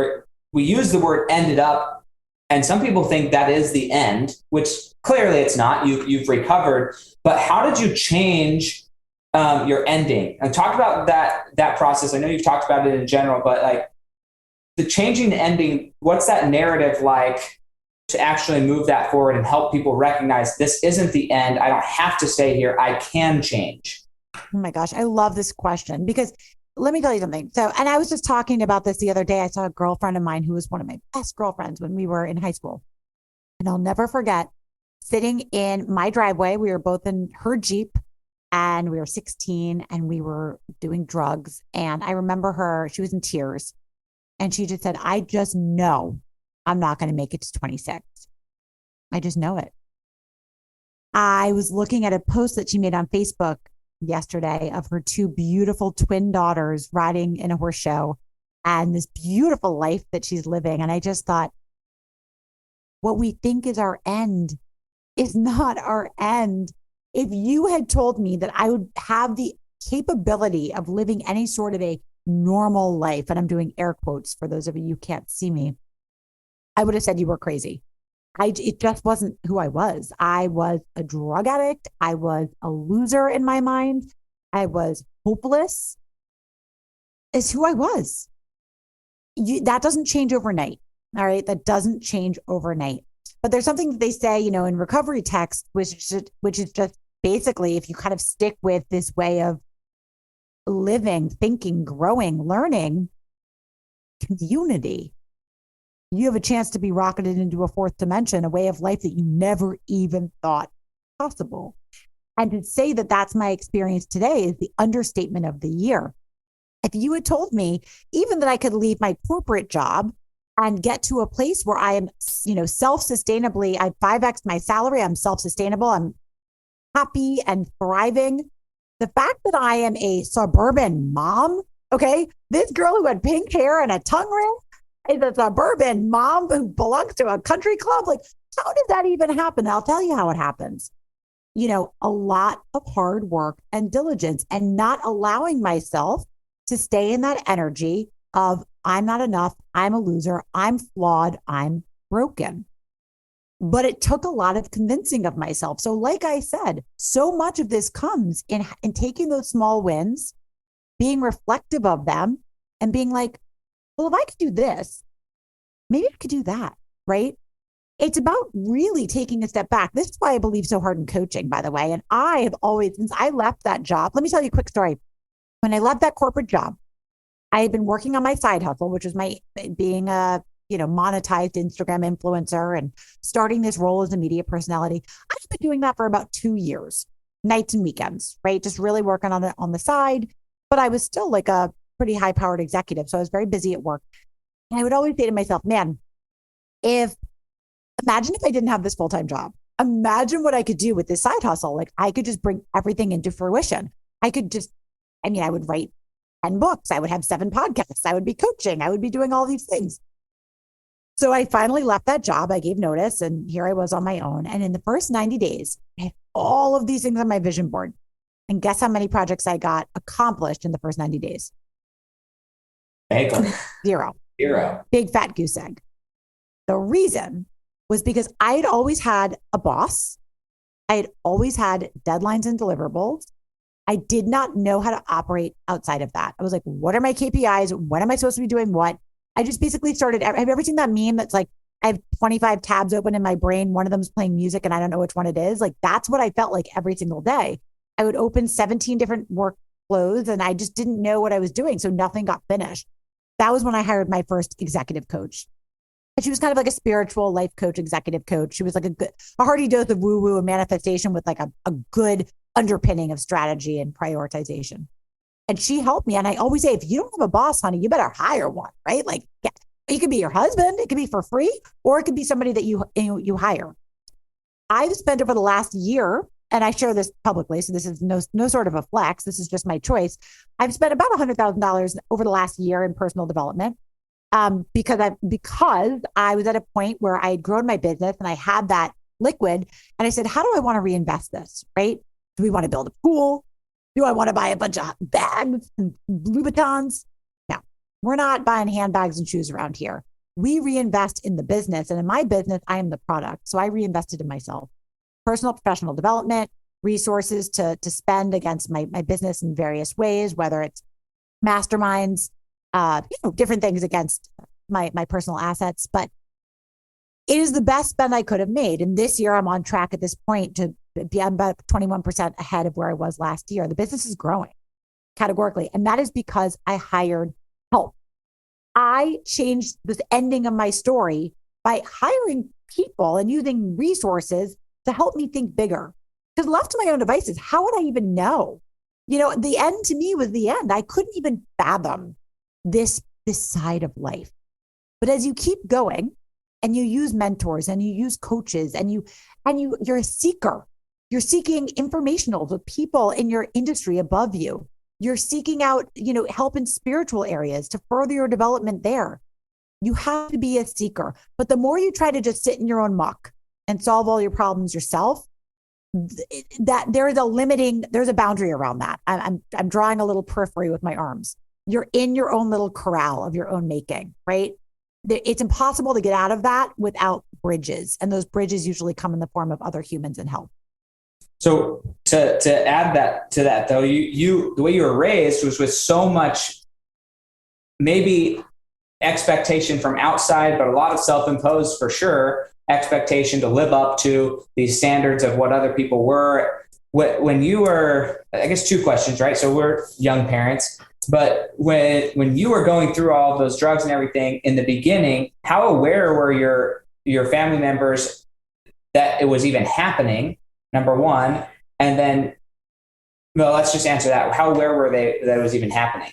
we use the word ended up, and some people think that is the end, which clearly it's not. You've recovered, but how did you change your ending? And talk about that process. I know you've talked about it in general, but like the changing the ending, what's that narrative like to actually move that forward and help people recognize this isn't the end. I don't have to stay here. I can change. Oh my gosh. I love this question because let me tell you something. So, and I was just talking about this the other day. I saw a girlfriend of mine who was one of my best girlfriends when we were in high school. And I'll never forget sitting in my driveway. We were both in her Jeep and we were 16 and we were doing drugs. And I remember her, she was in tears and she just said, I just know I'm not going to make it to 26. I just know it. I was looking at a post that she made on Facebook yesterday of her two beautiful twin daughters riding in a horse show and this beautiful life that she's living. And I just thought, what we think is our end is not our end. If you had told me that I would have the capability of living any sort of a normal life, and I'm doing air quotes for those of you who can't see me, I would have said you were crazy. It just wasn't who I was. I was a drug addict. I was a loser in my mind. I was hopeless. It's who I was. That doesn't change overnight. All right. That doesn't change overnight. But there's something that they say, in recovery text, which is just basically, if you kind of stick with this way of living, thinking, growing, learning, community, you have a chance to be rocketed into a fourth dimension, a way of life that you never even thought possible. And to say that that's my experience today is the understatement of the year. If you had told me even that I could leave my corporate job and get to a place where I am, self-sustainably, I 5X my salary, I'm self-sustainable, I'm happy and thriving. The fact that I am a suburban mom, okay, this girl who had pink hair and a tongue ring is a suburban mom who belongs to a country club. Like, how did that even happen? I'll tell you how it happens. A lot of hard work and diligence and not allowing myself to stay in that energy of I'm not enough, I'm a loser, I'm flawed, I'm broken. But it took a lot of convincing of myself. So like I said, so much of this comes in taking those small wins, being reflective of them and being like, well, if I could do this, maybe I could do that, right? It's about really taking a step back. This is why I believe so hard in coaching, by the way. And I have always, since I left that job, let me tell you a quick story. When I left that corporate job, I had been working on my side hustle, which was my being a monetized Instagram influencer and starting this role as a media personality. I've been doing that for about 2 years, nights and weekends, right? Just really working on it on the side. But I was still like a pretty high powered executive. So I was very busy at work. And I would always say to myself, man, imagine if I didn't have this full-time job. Imagine what I could do with this side hustle. Like I could just bring everything into fruition. I would write 10 books. I would have 7 podcasts. I would be coaching. I would be doing all these things. So I finally left that job. I gave notice and here I was on my own. And in the first 90 days, I had all of these things on my vision board. And guess how many projects I got accomplished in the first 90 days? Zero. Big fat goose egg. The reason was because I had always had a boss. I had always had deadlines and deliverables. I did not know how to operate outside of that. I was like, what are my KPIs? When am I supposed to be doing what? I just basically started. Have you ever seen that meme that's like, I have 25 tabs open in my brain. One of them is playing music and I don't know which one it is. Like, that's what I felt like every single day. I would open 17 different workflows and I just didn't know what I was doing. So nothing got finished. That was when I hired my first executive coach. And she was kind of like a spiritual life coach, executive coach. She was like a hearty dose of woo woo and manifestation with like a good underpinning of strategy and prioritization. And she helped me. And I always say, if you don't have a boss, honey, you better hire one, right? Like, yeah, it could be your husband, it could be for free, or it could be somebody that you hire. I've spent over the last year, and I share this publicly, so this is no sort of a flex. This is just my choice. I've spent about $100,000 over the last year in personal development because I was at a point where I had grown my business and I had that liquid. And I said, how do I want to reinvest this, right? Do we want to build a pool? Do I want to buy a bunch of bags and Louboutins? No, we're not buying handbags and shoes around here. We reinvest in the business. And in my business, I am the product. So I reinvested in myself. Personal, professional development, resources to spend against my business in various ways, whether it's masterminds, different things against my personal assets. But it is the best spend I could have made. And this year I'm on track at this point to be about 21% ahead of where I was last year. The business is growing categorically. And that is because I hired help. I changed the ending of my story by hiring people and using resources to help me think bigger. Because left to my own devices, how would I even know? The end to me was the end. I couldn't even fathom this side of life. But as you keep going and you use mentors and you use coaches and you're a seeker, you're seeking informational with people in your industry above you. You're seeking out, help in spiritual areas to further your development there. You have to be a seeker. But the more you try to just sit in your own muck and solve all your problems yourself, that there's a boundary around that. I'm drawing a little periphery with my arms. You're in your own little corral of your own making, right? It's impossible to get out of that without bridges. And those bridges usually come in the form of other humans and help. So to add that to that though, you the way you were raised was with so much maybe expectation from outside, but a lot of self-imposed for sure expectation to live up to these standards of what other people were. When you were, I guess 2 questions, right? So we're young parents, but when you were going through all of those drugs and everything in the beginning, how aware were your family members that it was even happening? Number one. And then, well, let's just answer that. How aware were they that it was even happening?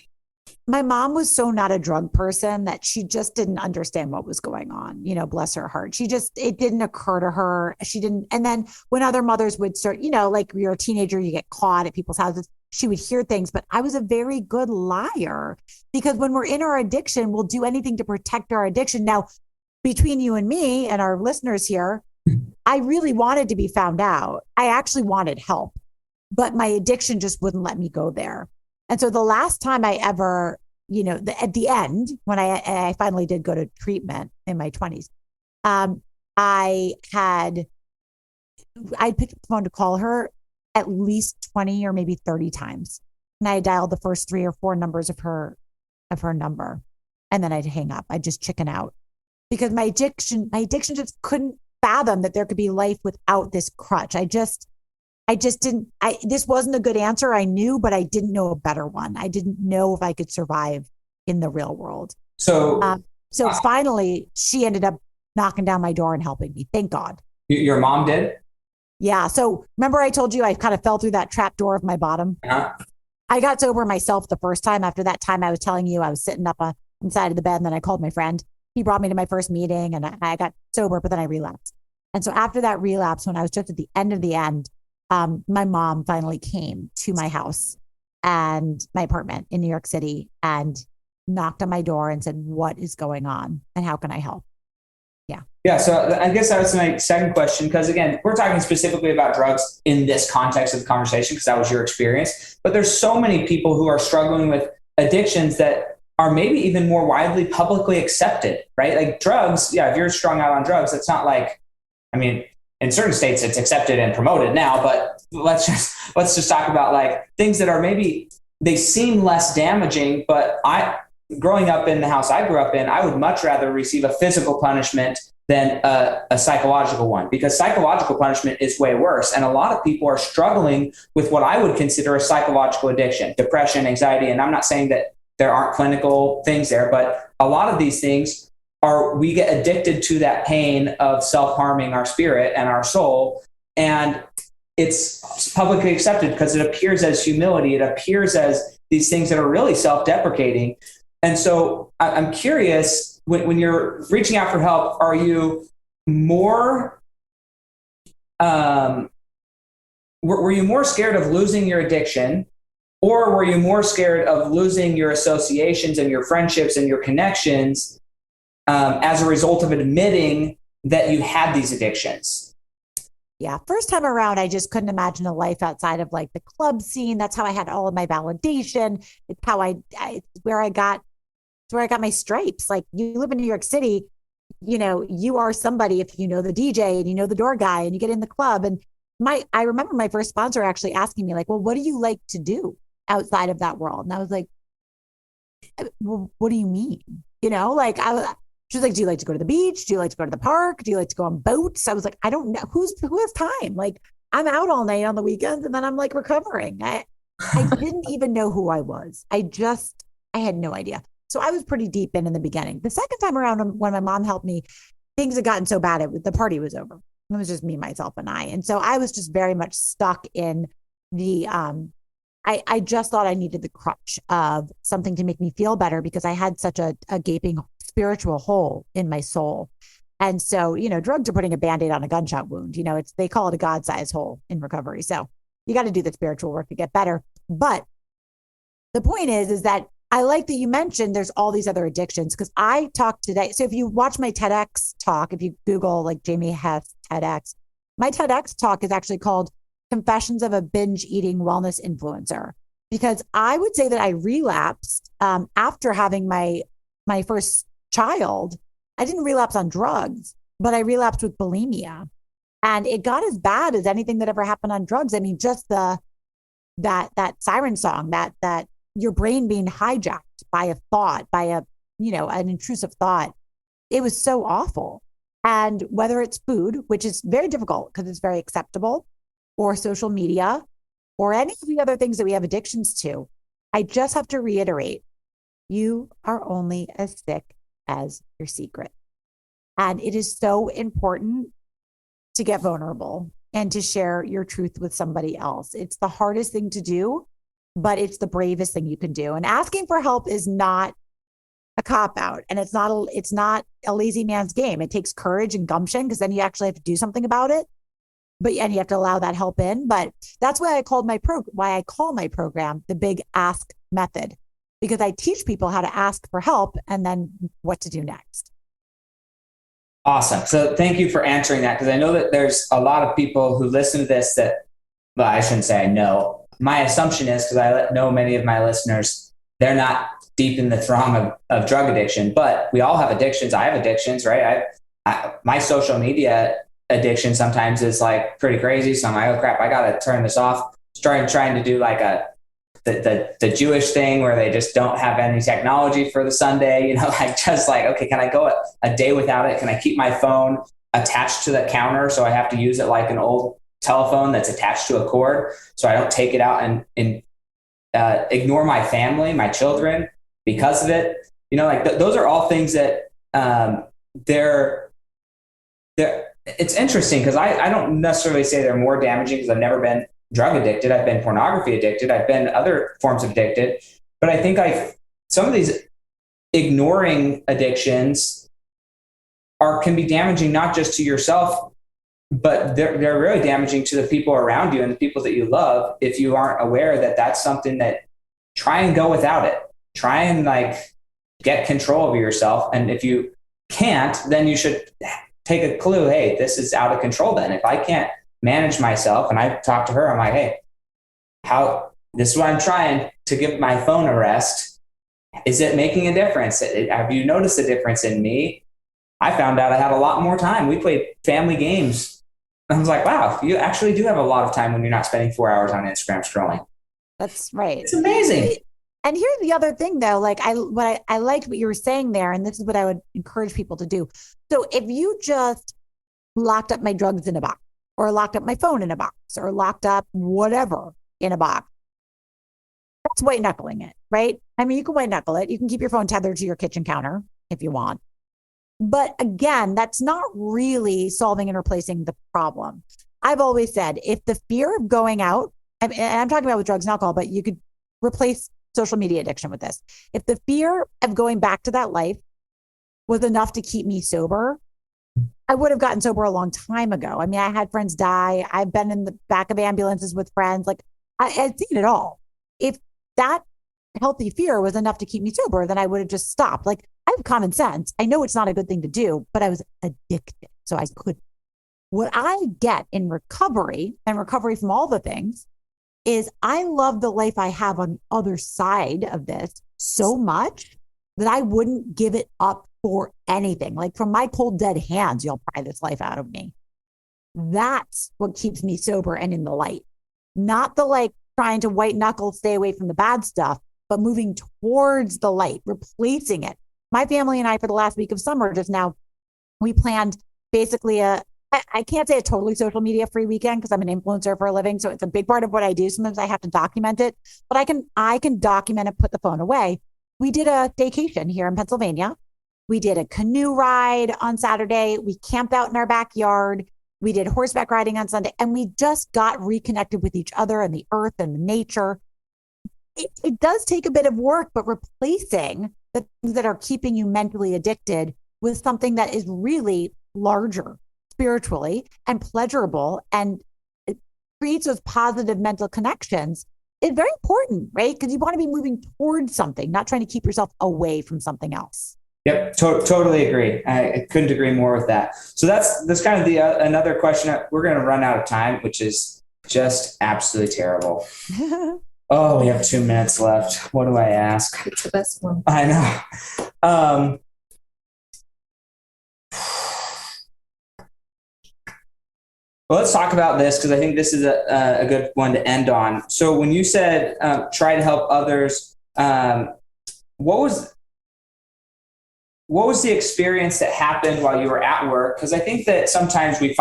My mom was so not a drug person that she just didn't understand what was going on. Bless her heart. It didn't occur to her. She didn't. And then when other mothers would start, like you're a teenager, you get caught at people's houses, she would hear things, but I was a very good liar because when we're in our addiction, we'll do anything to protect our addiction. Now, between you and me and our listeners here, I really wanted to be found out. I actually wanted help, but my addiction just wouldn't let me go there. And so the last time I ever, at the end, when I finally did go to treatment in my 20s, I picked up the phone to call her at least 20 or maybe 30 times. And I dialed the first 3 or 4 numbers of her number. And then I'd hang up. I'd just chicken out because my addiction just couldn't fathom that there could be life without this crutch. I just didn't, this wasn't a good answer. I knew, but I didn't know a better one. I didn't know if I could survive in the real world. So finally she ended up knocking down my door and helping me. Thank God. Your mom did? Yeah. So remember I told you I kind of fell through that trap door of my bottom. Uh-huh. I got sober myself the first time. After that time I was telling you, I was sitting up on the side of the bed and then I called my friend. He brought me to my first meeting and I got sober, but then I relapsed. And so after that relapse, when I was just at the end, my mom finally came to my house and my apartment in New York City and knocked on my door and said, what is going on and how can I help? Yeah. Yeah. So I guess that's my second question, because again, we're talking specifically about drugs in this context of the conversation, because that was your experience, but there's so many people who are struggling with addictions that are maybe even more widely publicly accepted, right? Like drugs. Yeah. If you're strung out on drugs, it's not like, in certain states it's accepted and promoted now, but let's just talk about like things that are maybe they seem less damaging, but growing up in the house I grew up in, I would much rather receive a physical punishment than a psychological one, because psychological punishment is way worse. And a lot of people are struggling with what I would consider a psychological addiction, depression, anxiety. And I'm not saying that there aren't clinical things there, but a lot of these things we get addicted to that pain of self-harming our spirit and our soul. And it's publicly accepted because it appears as humility. It appears as these things that are really self-deprecating. And so I'm curious, when you're reaching out for help, are you more, were you more scared of losing your addiction, or were you more scared of losing your associations and your friendships and your connections as a result of admitting that you had these addictions? Yeah. First time around, I just couldn't imagine a life outside of like the club scene. That's how I had all of my validation. It's how where I got my stripes. Like, you live in New York City, you are somebody if you know the DJ and you know the door guy and you get in the club. And I remember my first sponsor actually asking me like, well, what do you like to do outside of that world? And I was like, well, what do you mean? She was like, do you like to go to the beach? Do you like to go to the park? Do you like to go on boats? I was like, I don't know. Who has time? Like, I'm out all night on the weekends and then I'm like recovering. I didn't even know who I was. I had no idea. So I was pretty deep in the beginning. The second time around, when my mom helped me, things had gotten so bad, the party was over. It was just me, myself, and I. And so I was just very much stuck in the, I just thought I needed the crutch of something to make me feel better because I had such a gaping spiritual hole in my soul. And so, drugs are putting a Band-Aid on a gunshot wound. They call it a God-sized hole in recovery. So you got to do the spiritual work to get better. But the point is that I like that you mentioned there's all these other addictions because I talked today. So if you watch my TEDx talk, if you Google like Jamie Hess TEDx, my TEDx talk is actually called Confessions of a Binge Eating Wellness Influencer, because I would say that I relapsed after having my first child. I didn't relapse on drugs, but I relapsed with bulimia, and it got as bad as anything that ever happened on drugs. I mean, just that siren song, that your brain being hijacked by a thought, by an intrusive thought. It was so awful. And whether it's food, which is very difficult because it's very acceptable, or social media, or any of the other things that we have addictions to, I just have to reiterate, you are only as sick as your secret. And it is so important to get vulnerable and to share your truth with somebody else. It's the hardest thing to do, but it's the bravest thing you can do. And asking for help is not a cop out, and it's not a lazy man's game. It takes courage and gumption because then you actually have to do something about it. And you have to allow that help in. But that's why I call my program the Big Ask Method, because I teach people how to ask for help and then what to do next. Awesome. So thank you for answering that, because I know that there's a lot of people who listen to this well, I shouldn't say I know. My assumption is, because I know many of my listeners, they're not deep in the throng of drug addiction, but we all have addictions. I have addictions, right? My social media addiction sometimes is like pretty crazy. So I'm like, oh crap, I got to turn this off. Trying to do like the Jewish thing where they just don't have any technology for the Sunday, okay, can I go a day without it? Can I keep my phone attached to the counter? So I have to use it like an old telephone that's attached to a cord. So I don't take it out and ignore my family, my children because of it. Those are all things that they're it's interesting because I don't necessarily say they're more damaging because I've never been drug addicted. I've been pornography addicted. I've been other forms of addicted. But I think some of these ignoring addictions can be damaging not just to yourself, but they're really damaging to the people around you and the people that you love if you aren't aware that that's something that try and go without it. Try and get control over yourself. And if you can't, then you should take a clue. Hey, this is out of control then. If I can't manage myself, and I talk to her, I'm like, hey, this is what I'm trying to give my phone a rest. Is it making a difference? Have you noticed a difference in me? I found out I had a lot more time. We played family games. I was like, wow, you actually do have a lot of time when you're not spending 4 hours on Instagram scrolling. That's right. It's amazing. And here's the other thing though, I liked what you were saying there, and this is what I would encourage people to do. So if you just locked up my drugs in a box, or locked up my phone in a box, or locked up whatever in a box, that's white knuckling it, right? I mean, you can white knuckle it. You can keep your phone tethered to your kitchen counter if you want. But again, that's not really solving and replacing the problem. I've always said, if the fear of going out, and I'm talking about with drugs and alcohol, but you could replace social media addiction with this. If the fear of going back to that life was enough to keep me sober, I would have gotten sober a long time ago. I mean, I had friends die. I've been in the back of ambulances with friends. I'd seen it all. If that healthy fear was enough to keep me sober, then I would have just stopped. I have common sense. I know it's not a good thing to do, but I was addicted. So I couldn't. What I get in recovery, and recovery from all the things, is I love the life I have on the other side of this so much that I wouldn't give it up for anything. From my cold, dead hands, you'll pry this life out of me. That's what keeps me sober and in the light. Not the trying to white knuckle, stay away from the bad stuff, but moving towards the light, replacing it. My family and I, for the last week of summer just now, we planned basically I can't say a totally social media free weekend because I'm an influencer for a living. So it's a big part of what I do. Sometimes I have to document it, but I can document and put the phone away. We did a vacation here in Pennsylvania. We did a canoe ride on Saturday. We camped out in our backyard. We did horseback riding on Sunday, and we just got reconnected with each other and the earth and the nature. It does take a bit of work, but replacing the things that are keeping you mentally addicted with something that is really larger spiritually and pleasurable and it creates those positive mental connections is very important, right? Because you want to be moving towards something, not trying to keep yourself away from something else. Yep, totally agree. I couldn't agree more with that. So that's kind of the another question. We're going to run out of time, which is just absolutely terrible. Oh, we have 2 minutes left. What do I ask? It's the best one. I know. Well, let's talk about this because I think this is a good one to end on. So when you said try to help others, what was the experience that happened while you were at work? Because I think that sometimes we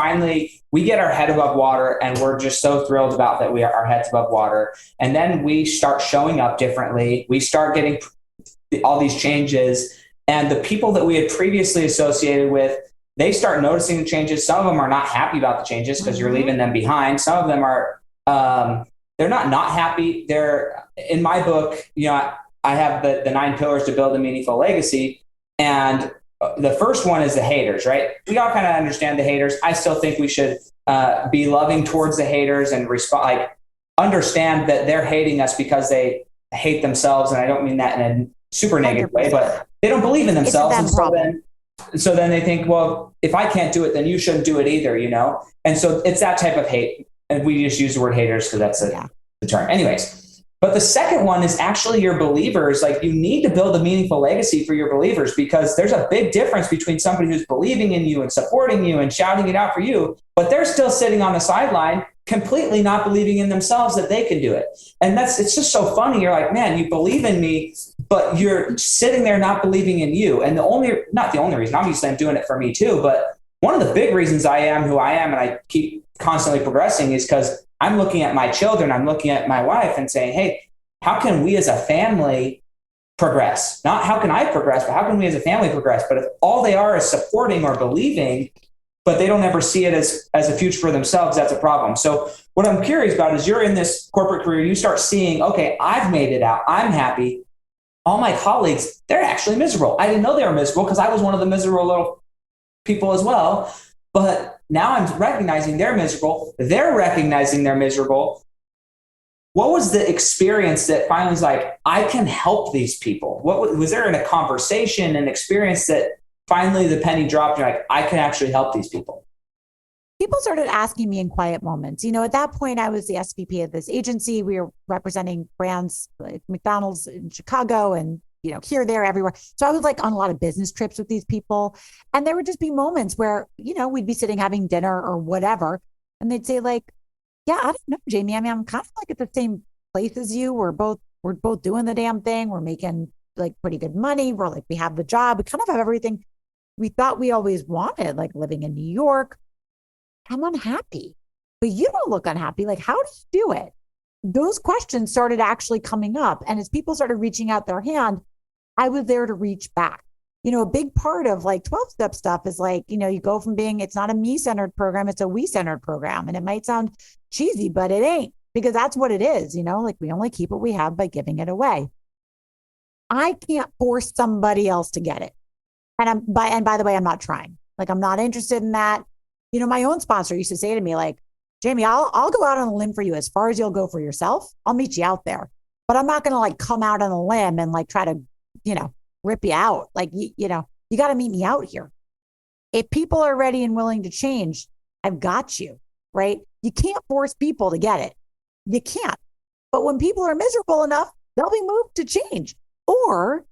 get our head above water and we're just so thrilled about that our head's above water. And then we start showing up differently. We start getting all these changes. And the people that we had previously associated with, they start noticing the changes. Some of them are not happy about the changes because you're leaving them behind. Some of them are, they're not happy. They're, in my book, I have the 9 pillars to build a meaningful legacy. And the first one is the haters, right? We all kind of understand the haters. I still think we should be loving towards the haters and understand that they're hating us because they hate themselves. And I don't mean that in a super negative 100%. Way, but they don't believe in themselves. And so then they think, well, if I can't do it, then you shouldn't do it either, And so it's that type of hate. And we just use the word haters because that's the term. Anyways. But the second one is actually your believers. Like, you need to build a meaningful legacy for your believers, because there's a big difference between somebody who's believing in you and supporting you and shouting it out for you, but they're still sitting on the sideline, completely not believing in themselves that they can do it. And it's just so funny. You're like, man, you believe in me, but you're sitting there not believing in you. And not the only reason, obviously I'm doing it for me too, but one of the big reasons I am who I am and I keep constantly progressing is because I'm looking at my children, I'm looking at my wife and saying, hey, how can we as a family progress? Not how can I progress, but how can we as a family progress? But if all they are is supporting or believing, but they don't ever see it as a future for themselves, that's a problem. So what I'm curious about is, you're in this corporate career, you start seeing, okay, I've made it out, I'm happy. All my colleagues, they're actually miserable. I didn't know they were miserable because I was one of the miserable little people as well. But now I'm recognizing they're miserable. They're recognizing they're miserable. What was the experience that finally was like, I can help these people? What was there in a conversation, an experience that finally the penny dropped? You're like, I can actually help these people. People started asking me in quiet moments. At that point, I was the SVP of this agency. We were representing brands like McDonald's in Chicago and here, there, everywhere. So I was like on a lot of business trips with these people. And there would just be moments where, we'd be sitting having dinner or whatever. And they'd say like, yeah, I don't know, Jamie. I mean, I'm kind of like at the same place as you. We're both doing the damn thing. We're making like pretty good money. We have the job. We kind of have everything we thought we always wanted, like living in New York. I'm unhappy, but you don't look unhappy. Like, how do you do it? Those questions started actually coming up. And as people started reaching out their hand, I was there to reach back. A big part of like 12-step stuff is like, you go from being, it's not a me-centered program, it's a we-centered program. And it might sound cheesy, but it ain't, because that's what it is. Like, we only keep what we have by giving it away. I can't force somebody else to get it. And by the way, I'm not trying. Like, I'm not interested in that. My own sponsor used to say to me, like, Jamie, I'll go out on a limb for you as far as you'll go for yourself. I'll meet you out there, but I'm not going to like come out on a limb and like try to, rip you out. Like, you got to meet me out here. If people are ready and willing to change, I've got you, right? You can't force people to get it. You can't. But when people are miserable enough, they'll be moved to change. Or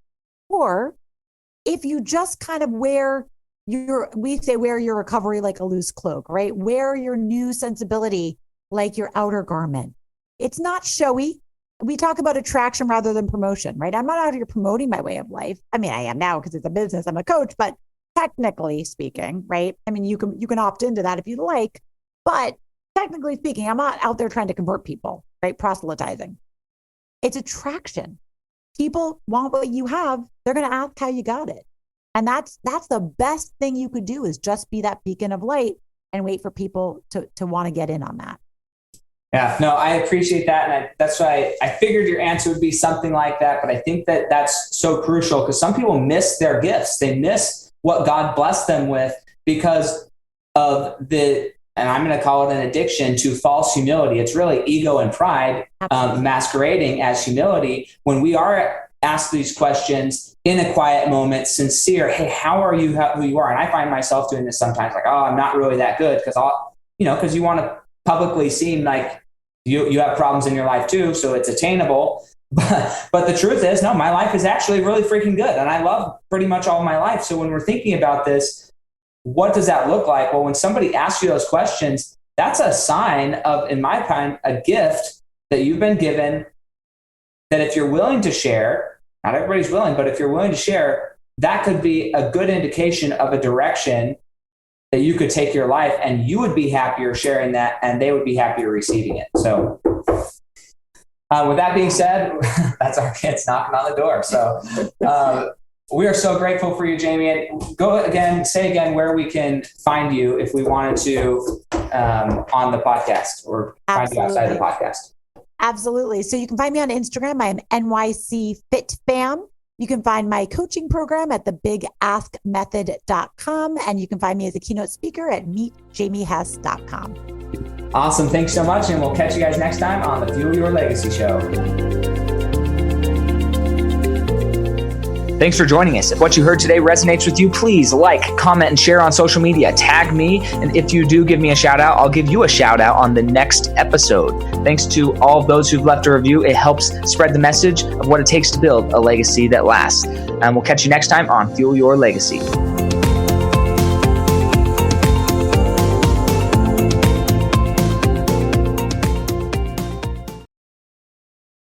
if you just kind of wear your recovery like a loose cloak, right? Wear your new sensibility like your outer garment. It's not showy. We talk about attraction rather than promotion, right? I'm not out here promoting my way of life. I mean, I am now because it's a business. I'm a coach, but technically speaking, right? I mean, you can opt into that if you like, but technically speaking, I'm not out there trying to convert people, right? Proselytizing. It's attraction. People want what you have. They're going to ask how you got it. And that's the best thing you could do, is just be that beacon of light and wait for people to want to get in on that. Yeah, no, I appreciate that. And that's why I figured your answer would be something like that. But I think that that's so crucial because some people miss their gifts. They miss what God blessed them with because of and I'm going to call it an addiction to false humility. It's really ego and pride masquerading as humility. When we are asked these questions in a quiet moment, sincere, hey, how are you who you are? And I find myself doing this sometimes, like, oh, I'm not really that good because you want to publicly seem like you have problems in your life too, so it's attainable. But the truth is, no, my life is actually really freaking good. And I love pretty much all of my life. So when we're thinking about this, what does that look like? Well, when somebody asks you those questions, that's a sign of, in my opinion, a gift that you've been given that if you're willing to share, not everybody's willing, but if you're willing to share, that could be a good indication of a direction that you could take your life, and you would be happier sharing that and they would be happier receiving it. So with that being said, that's our kids knocking on the door. So we are so grateful for you, Jamie. And say again where we can find you if we wanted to on the podcast or find you outside the podcast. Absolutely. So you can find me on Instagram. I am NYC Fit Fam. You can find my coaching program at thebigaskmethod.com. And you can find me as a keynote speaker at meetjamiehess.com. Awesome. Thanks so much. And we'll catch you guys next time on the Fuel Your Legacy Show. Thanks for joining us. If what you heard today resonates with you, please like, comment, and share on social media. Tag me. And if you do give me a shout out, I'll give you a shout out on the next episode. Thanks to all of those who've left a review. It helps spread the message of what it takes to build a legacy that lasts. And we'll catch you next time on Fuel Your Legacy.